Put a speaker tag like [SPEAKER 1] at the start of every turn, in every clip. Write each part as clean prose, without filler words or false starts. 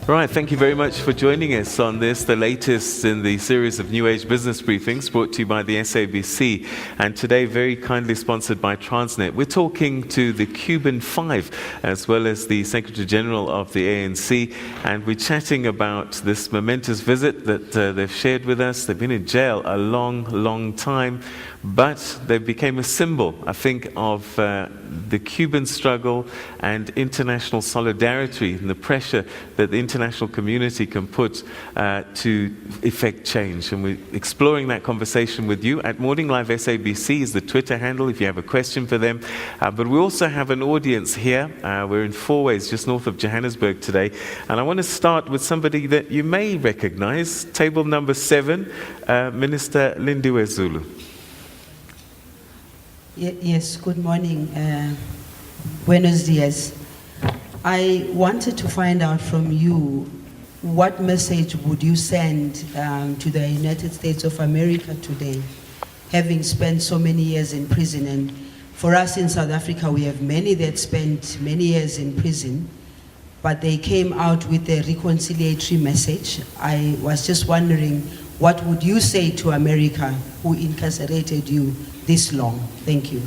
[SPEAKER 1] Right, thank you very much for joining us on this, the latest in the series of New Age Business Briefings brought to you by the SABC, and today very kindly sponsored by Transnet. We're talking to the Cuban Five, as well as the Secretary General of the ANC, and we're chatting about this momentous visit that they've shared with us. They've been in jail a long, long time, but they became a symbol, I think, of the Cuban struggle and international solidarity and the pressure that the international community can put to effect change. And we're exploring that conversation with you. At Morning Live SABC is the Twitter handle if you have a question for them. But we also have an audience here. We're in Fourways, just north of Johannesburg today. And I want to start with somebody that you may recognize, table number 7, Minister Lindiwe Zulu.
[SPEAKER 2] Yes, good morning. Buenos dias. I wanted to find out from you, what message would you send to the United States of America today, having spent so many years in prison? And for us in South Africa, we have many that spent many years in prison, but they came out with a reconciliatory message. I was just wondering, what would you say to America, who incarcerated you this long? Thank you.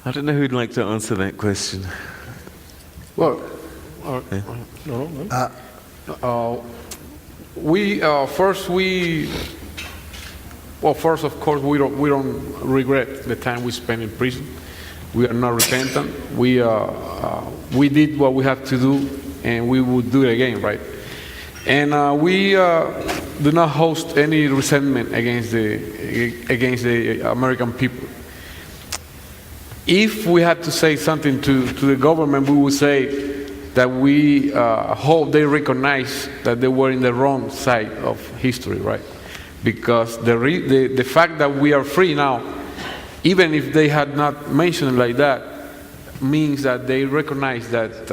[SPEAKER 1] I don't know who'd like to answer that question.
[SPEAKER 3] Well, first, of course, we don't regret the time we spent in prison. We are not repentant. We did what we had to do, and we would do it again, right? And we do not host any resentment against the American people. If we had to say something to the government, we would say that we hope they recognize that they were in the wrong side of history, right? Because the fact that we are free now, even if they had not mentioned it like that, means that they recognize that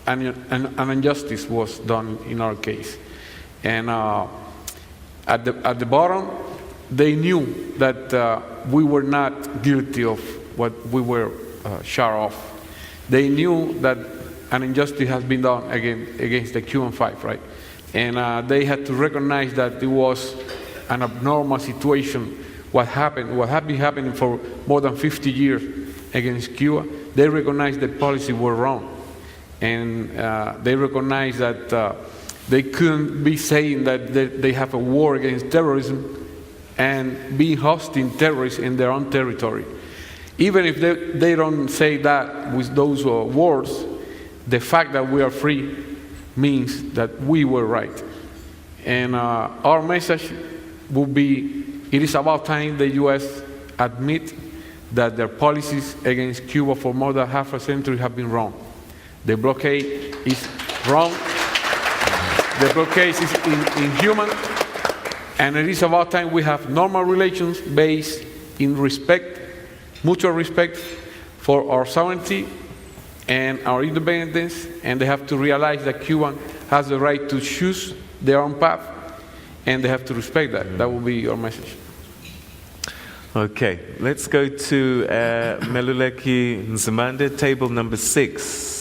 [SPEAKER 3] an injustice was done in our case. And at the bottom, they knew that we were not guilty of what we were charged of. They knew that an injustice has been done against the Cuban Five, right? And they had to recognize that it was an abnormal situation. What had been happening for more than 50 years against Cuba, they recognized the policy were wrong. And they recognized that they couldn't be saying that they have a war against terrorism and be hosting terrorists in their own territory. Even if they don't say that with those words, the fact that we are free means that we were right. And our message will be, it is about time the U.S. admit that their policies against Cuba for more than half a century have been wrong. The blockade is wrong. The blockade is inhuman. And it is about time we have normal relations based in respect, mutual respect for our sovereignty and our independence. And they have to realize that Cuba has the right to choose their own path, and they have to respect that. That will be our message.
[SPEAKER 1] Okay, let's go to Meluleki Nzimande, table number 6.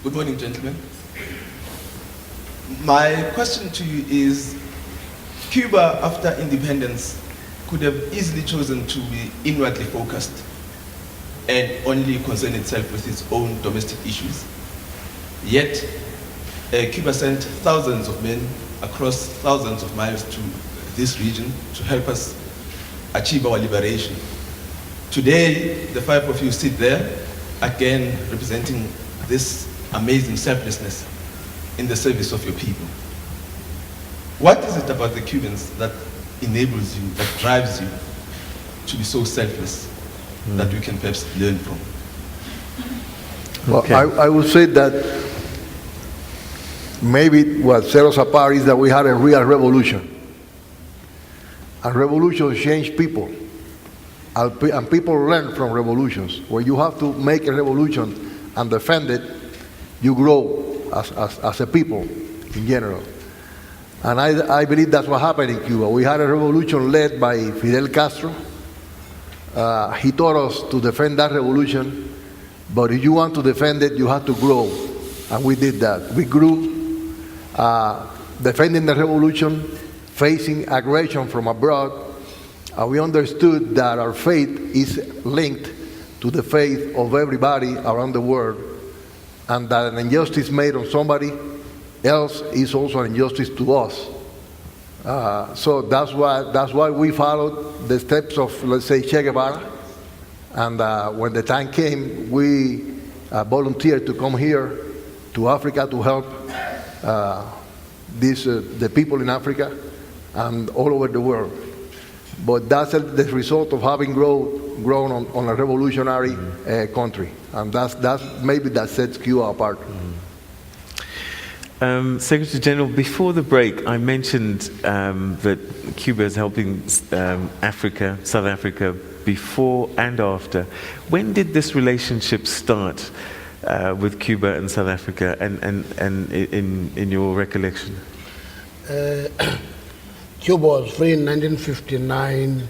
[SPEAKER 4] Good morning, gentlemen. My question to you is, Cuba, after independence, could have easily chosen to be inwardly focused and only concern itself with its own domestic issues. Yet, Cuba sent thousands of men across thousands of miles to this region to help us achieve our liberation. Today, the 5 of you sit there, again representing this amazing selflessness in the service of your people. What is it about the Cubans that enables you, that drives you to be so selfless that we can perhaps learn from?
[SPEAKER 5] Okay. Well, I would say that maybe what set us apart is that we had a real revolution. A revolution changed people. And people learn from revolutions. When you have to make a revolution and defend it, you grow as a people in general. And I believe that's what happened in Cuba. We had a revolution led by Fidel Castro, He taught us to defend that revolution, but if you want to defend it, you have to grow. And we did that. We grew, defending the revolution, facing aggression from abroad, and we understood that our faith is linked to the faith of everybody around the world, and that an injustice made on somebody else is also an injustice to us. So that's why we followed the steps of, let's say, Che Guevara. And when the time came, we volunteered to come here to Africa to help the people in Africa and all over the world. But that's the result of having grown on a revolutionary country, and that's maybe that sets Cuba apart.
[SPEAKER 1] Secretary General, before the break, I mentioned that Cuba is helping Africa, South Africa, before and after. When did this relationship start with Cuba and South Africa, and in your recollection?
[SPEAKER 6] Cuba was free in 1959.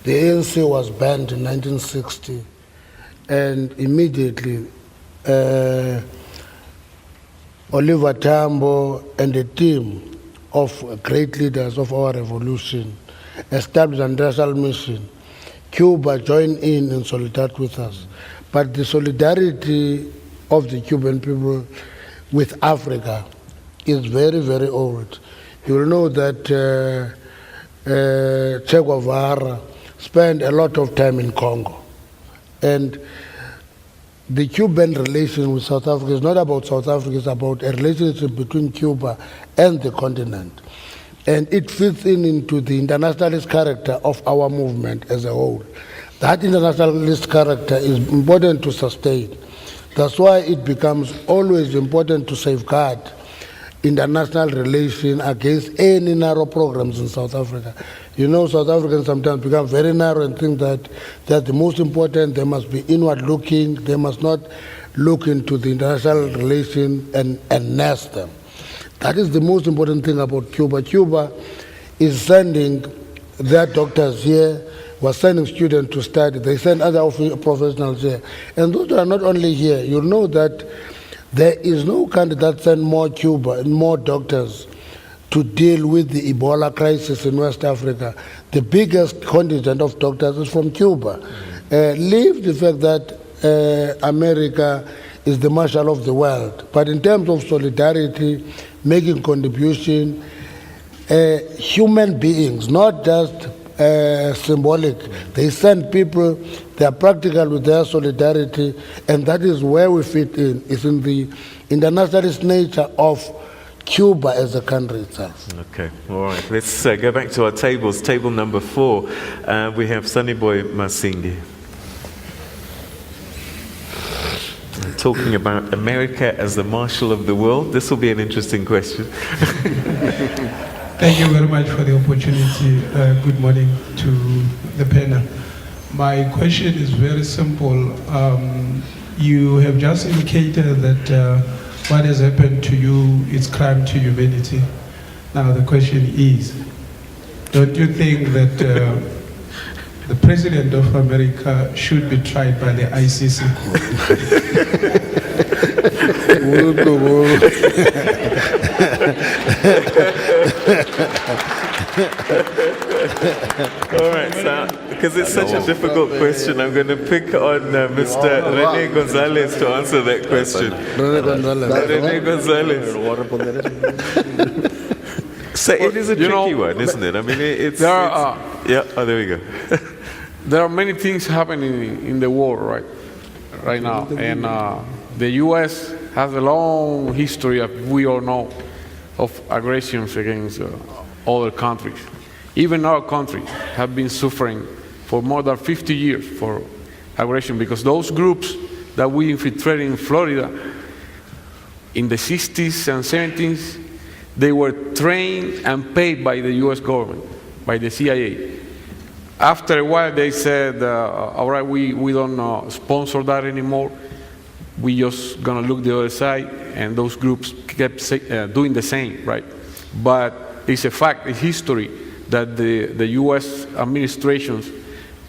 [SPEAKER 6] The ANC was banned in 1960, and immediately Oliver Tambo and a team of great leaders of our revolution established an international mission. Cuba joined in solidarity with us. But the solidarity of the Cuban people with Africa is very, very old. You will know that Che Guevara spent a lot of time in Congo. And the Cuban relation with South Africa is not about South Africa, it's about a relationship between Cuba and the continent. And it fits into the internationalist character of our movement as a whole. That internationalist character is important to sustain. That's why it becomes always important to safeguard international relations against any narrow programs in South Africa. You know, South Africans sometimes become very narrow and think that they're the most important, they must be inward looking, they must not look into the international relation and nest them. That is the most important thing about Cuba. Cuba is sending their doctors here, was sending students to study, they send other professionals here. And those are not only here, you know that there is no country that sends more Cuba and more doctors to deal with the Ebola crisis in West Africa. The biggest contingent of doctors is from Cuba. Leave the fact that America is the marshal of the world, but in terms of solidarity, making contribution, human beings, not just symbolic. They send people, they are practical with their solidarity, and that is where we fit in. It's in the internationalist nature of Cuba as a country itself.
[SPEAKER 1] Okay, all right. Let's go back to our tables. Table number 4, we have Sunny Boy Masingi. Talking about America as the marshal of the world. This will be an interesting question.
[SPEAKER 7] Thank you very much for the opportunity. Good morning to the panel. My question is very simple. You have just indicated that what has happened to you is crime to humanity. Now the question is, don't you think that the President of America should be tried by the ICC?
[SPEAKER 1] All right, so because it's such a difficult question, I'm going to pick on Mr. Rene Gonzalez to answer that question. Rene Gonzalez. So it is a tricky one, isn't it? I mean, yeah. Oh, there we go.
[SPEAKER 3] There are many things happening in the world right now, and the U.S. has a long history, as we all know, of aggressions against other countries. Even our country have been suffering for more than 50 years for aggression, because those groups that we infiltrated in Florida in the 60s and 70s, they were trained and paid by the U.S. government, by the CIA. After a while, they said, all right, we don't sponsor that anymore. We just gonna look the other side, and those groups kept doing the same, right? But it's a fact, it's history, that the U.S. administrations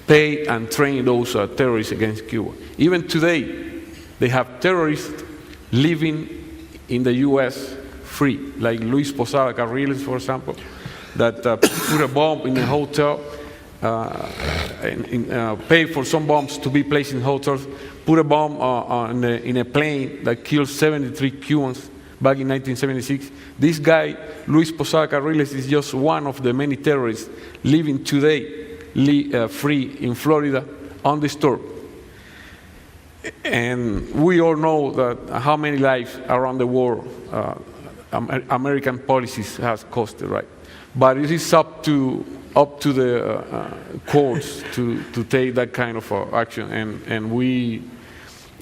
[SPEAKER 3] pay and train those terrorists against Cuba. Even today, they have terrorists living in the U.S. free, like Luis Posada Carriles, for example, that put a bomb in a hotel, pay for some bombs to be placed in hotels, put a bomb in a plane that killed 73 Cubans back in 1976. This guy, Luis Posada Carriles, is just one of the many terrorists living today free in Florida, undisturbed. And we all know that how many lives around the world American policies has costed, right? But it is up to the courts to take that kind of action, and we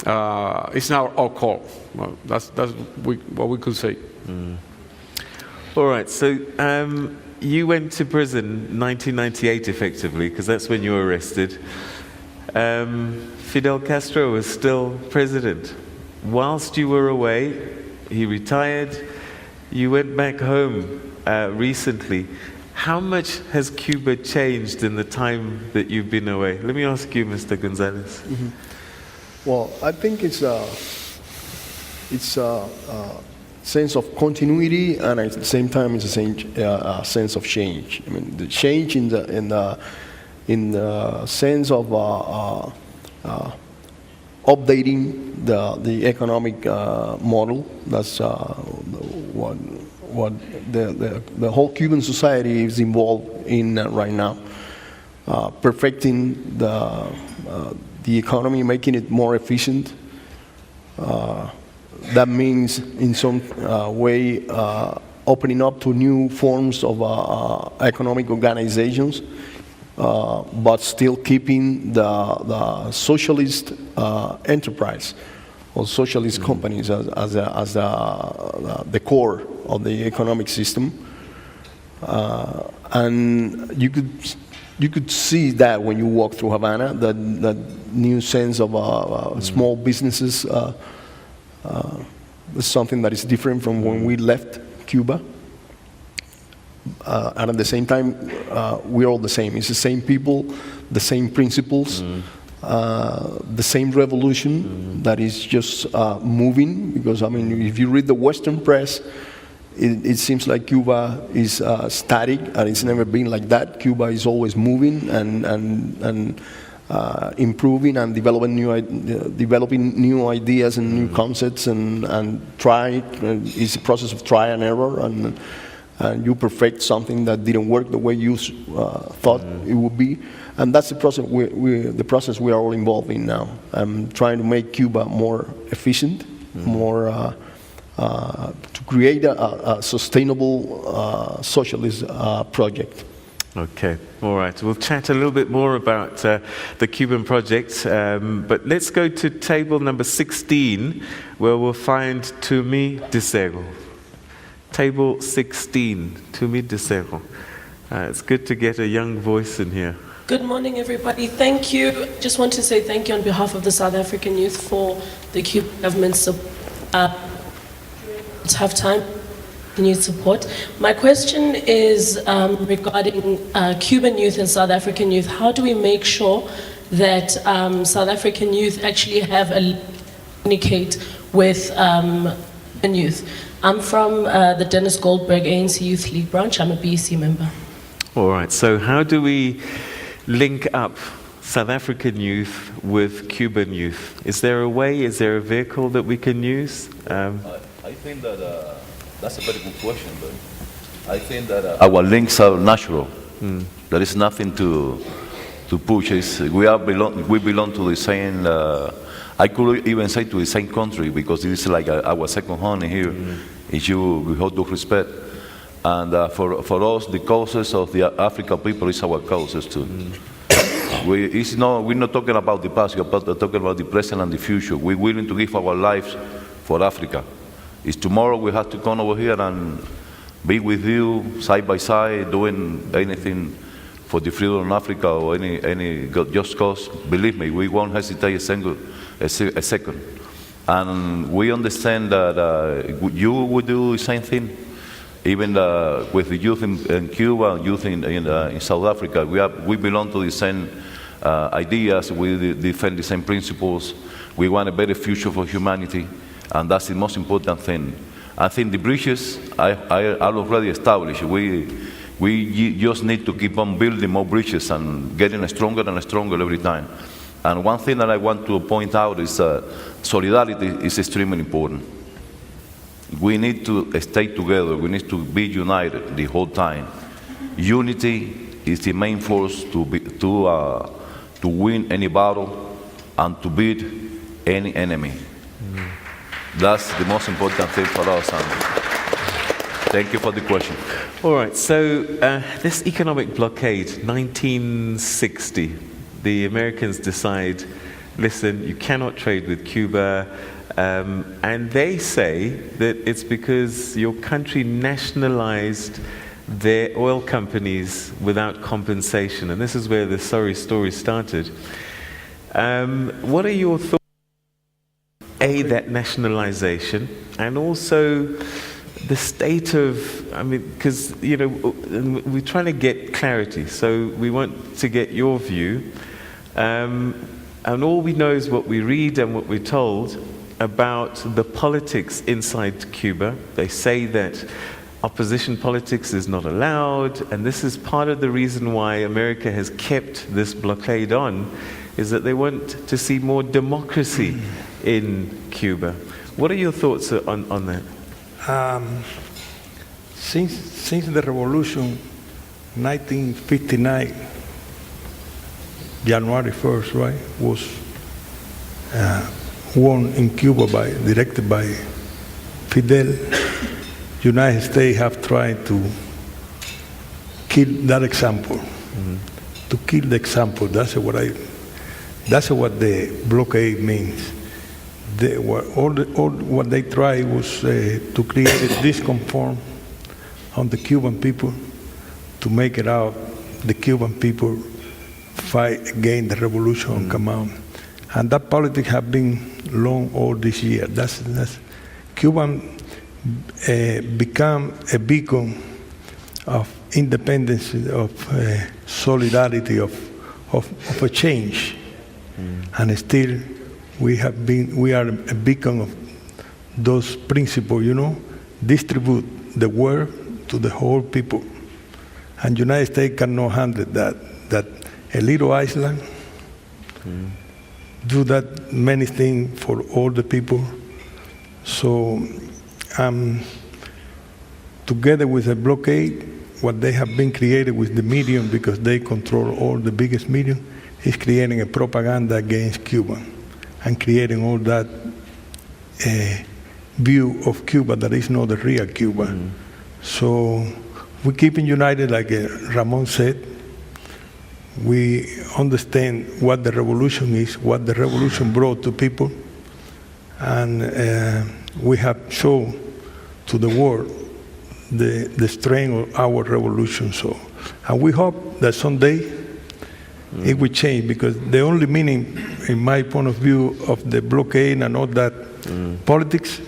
[SPEAKER 3] it's now our call. Well, that's what we could say.
[SPEAKER 1] Mm. All right. So you went to prison 1998, effectively, because that's when you were arrested. Fidel Castro was still president. Whilst you were away, he retired. You went back home recently. How much has Cuba changed in the time that you've been away? Let me ask you, Mr. Gonzalez.
[SPEAKER 5] Mm-hmm. Well, I think it's a sense of continuity, and at the same time, it's a sense of change. I mean, the change in the sense of updating the economic model. That's what the whole Cuban society is involved in right now. Perfecting the economy, making it more efficient. That means, in some way, opening up to new forms of economic organizations, but still keeping the socialist enterprise or socialist companies as the core of the economic system. And you could see that when you walk through Havana, that new sense of small businesses is something that is different from when we left Cuba. And at the same time, we're all the same. It's the same people, the same principles, the same revolution that is just moving. Because, I mean, if you read the Western press, it seems like Cuba is static, and it's never been like that. Cuba is always moving and improving and developing new ideas and new concepts, and it's a process of try and error, and you perfect something that didn't work the way you thought it would be, and that's the process we are all involved in now. I'm trying to make Cuba more efficient, more to create a sustainable socialist project.
[SPEAKER 1] Okay, all right. We'll chat a little bit more about the Cuban project, but let's go to table number 16, where we'll find Tumi Disego. Table 16, Tumi Disego. It's good to get a young voice in here.
[SPEAKER 8] Good morning, everybody. Thank you. Just want to say thank you on behalf of the South African youth for the Cuban government's have time. Continued support. My question is regarding Cuban youth and South African youth. How do we make sure that South African youth actually have a communicate with Cuban youth? I'm from the Dennis Goldberg ANC Youth League branch. I'm a BEC member.
[SPEAKER 1] All right. So how do we link up South African youth with Cuban youth? Is there a way? Is there a vehicle that we can use?
[SPEAKER 9] I think that that's a very good question, but I think that our links are natural. There is nothing to push. We belong to the same. I could even say to the same country, because it is like our second home here. With all due respect, and for us, the causes of the African people is our causes too. We're not talking about the past. We're talking about the present and the future. We're willing to give our lives for Africa. It's tomorrow we have to come over here and be with you side by side, doing anything for the freedom of Africa or any just cause. Believe me, we won't hesitate a second. And we understand that you would do the same thing, even with the youth in Cuba, youth in South Africa. We belong to the same ideas, we defend the same principles, we want a better future for humanity, and that's the most important thing. I think the bridges are already established. We just need to keep on building more bridges and getting stronger and stronger every time. And one thing that I want to point out is solidarity is extremely important. We need to stay together. We need to be united the whole time. Unity is the main force to win any battle and to beat any enemy. That's the most important thing for us. And thank you for the question.
[SPEAKER 1] All right, so this economic blockade, 1960, the Americans decide, listen, you cannot trade with Cuba, and they say that it's because your country nationalized their oil companies without compensation, and this is where the sorry story started. What are your thoughts? That nationalization, and also the state of, I mean, because, you know, we're trying to get clarity, so we want to get your view. And all we know is what we read and what we're told about the politics inside Cuba. They say that opposition politics is not allowed, and this is part of the reason why America has kept this blockade on, is that they want to see more democracy in Cuba. What are your thoughts on that?
[SPEAKER 10] Since the revolution, 1959, January 1st, right, was won in Cuba directed by Fidel. United States have tried to kill that example, to kill the example. That's what the blockade means. What they tried was to create a disconfort on the Cuban people, to make it out the Cuban people fight against the revolution come out. And that politics have been long all this year. That's Cuban become a beacon of independence, of solidarity, of a change. And still we are a beacon of those principles, you know, distribute the word to the whole people. And United States cannot handle that a little island do that many things for all the people. So together with the blockade, what they have been created with the medium, because they control all the biggest medium, is creating a propaganda against Cuba and creating all that view of Cuba that is not the real Cuba. So we keep it united, like Ramon said. We understand what the revolution is, what the revolution brought to people, and we have shown to the world the strength of our revolution. So, and we hope that someday it will change, because the only meaning, in my point of view, of the blockade and all that politics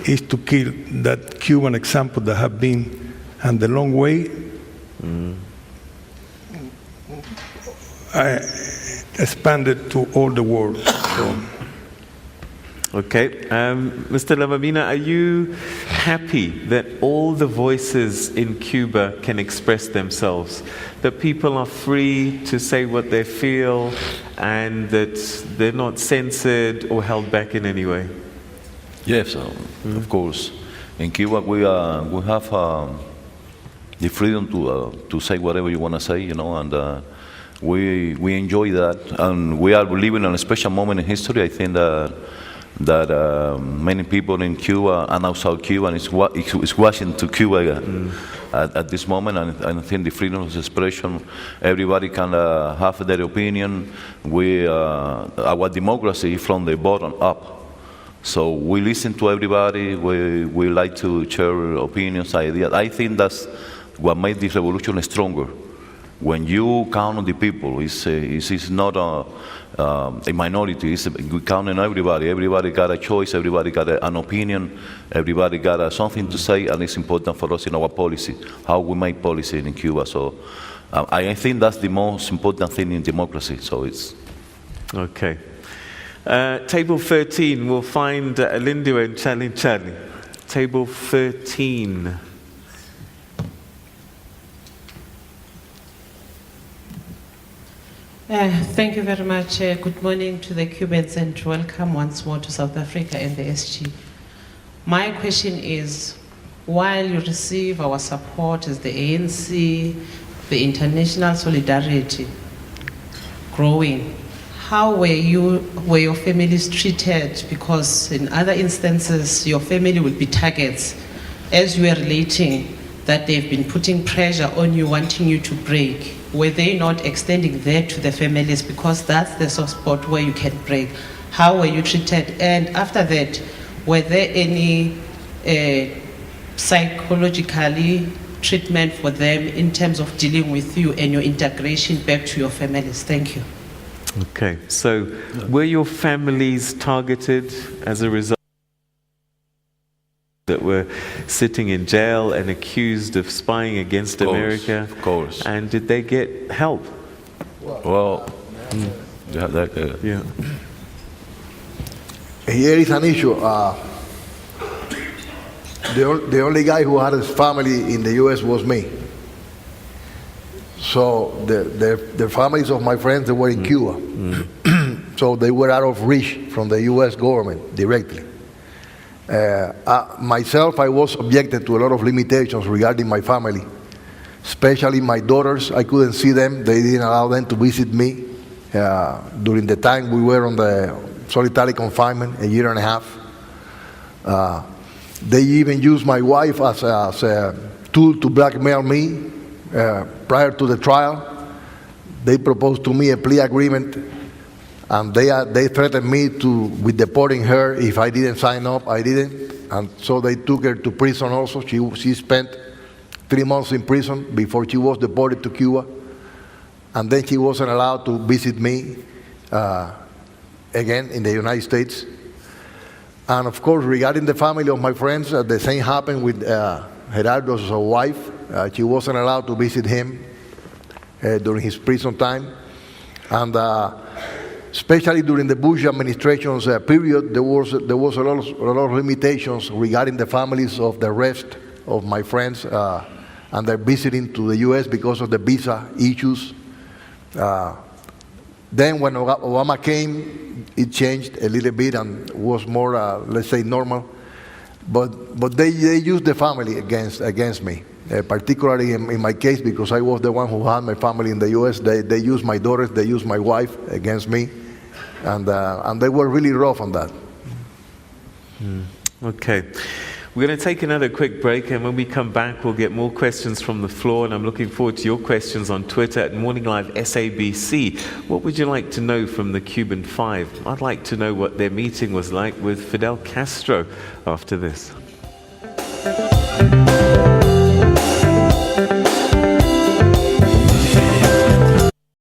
[SPEAKER 10] is to kill that Cuban example that have been, and the long way, expanded to all the world. So.
[SPEAKER 1] Okay. Mr. Lavamina, are you happy that all the voices in Cuba can express themselves? That people are free to say what they feel and that they're not censored or held back in any way?
[SPEAKER 9] Yes, of course. In Cuba, we have the freedom to say whatever you want to say, you know, and we enjoy that. And we are living in a special moment in history. I think that many people in Cuba and outside Cuba is watching to Cuba at this moment, and I think the freedom of expression, everybody can have their opinion. Our democracy is from the bottom up. So we listen to everybody, we like to share opinions, ideas. I think that's what made this revolution stronger. When you count on the people, it's not a minority, we count on everybody. Everybody got a choice, everybody got an opinion, everybody got something to say, and it's important for us in our policy, how we make policy in Cuba. So I think that's the most important thing in democracy. So it's
[SPEAKER 1] Okay. Table 13, we'll find Linda and Charlie. Table 13.
[SPEAKER 11] Thank you very much. Good morning to the Cubans and welcome once more to South Africa and the SG. My question is, while you receive our support as the ANC, the international solidarity growing, how were your families treated? Because in other instances, your family will be targets. As you are relating that they've been putting pressure on you, wanting you to break, were they not extending that to the families? Because that's the soft spot where you can break. How were you treated? And after that, were there any psychologically treatment for them in terms of dealing with you and your integration back to your families? Thank you.
[SPEAKER 1] Okay, so were your families targeted as a result that were sitting in jail and accused of spying against America?
[SPEAKER 9] Of course.
[SPEAKER 1] And did they get help?
[SPEAKER 9] Well,
[SPEAKER 1] Yeah.
[SPEAKER 5] Here is an issue. The only guy who had his family in the U.S. was me. So the families of my friends, they were in Cuba. So they were out of reach from the U.S. government directly. Myself, I was subjected to a lot of limitations regarding my family, especially my daughters. I couldn't see them. They didn't allow them to visit me during the time we were on the solitary confinement, a year and a half. They even used my wife as a tool to blackmail me. Prior to the trial, they proposed to me a plea agreement, and they threatened me with deporting her if I didn't sign up. I didn't, and so they took her to prison also. She spent 3 months in prison before she was deported to Cuba, and then she wasn't allowed to visit me again in the United States. And of course, regarding the family of my friends, the same happened with Gerardo's wife. She wasn't allowed to visit him during his prison time. And especially during the Bush administration's period, there was a lot of limitations regarding the families of the rest of my friends and their visiting to the U.S. because of the visa issues. Then when Obama came, it changed a little bit and was more, let's say, normal. But they used the family against me, particularly in my case, because I was the one who had my family in the U.S. They used my daughters, they used my wife against me, and they were really rough on that.
[SPEAKER 1] Okay. We're going to take another quick break, and when we come back, we'll get more questions from the floor, and I'm looking forward to your questions on Twitter at Morning Live SABC. What would you like to know from the Cuban Five? I'd like to know what their meeting was like with Fidel Castro after this.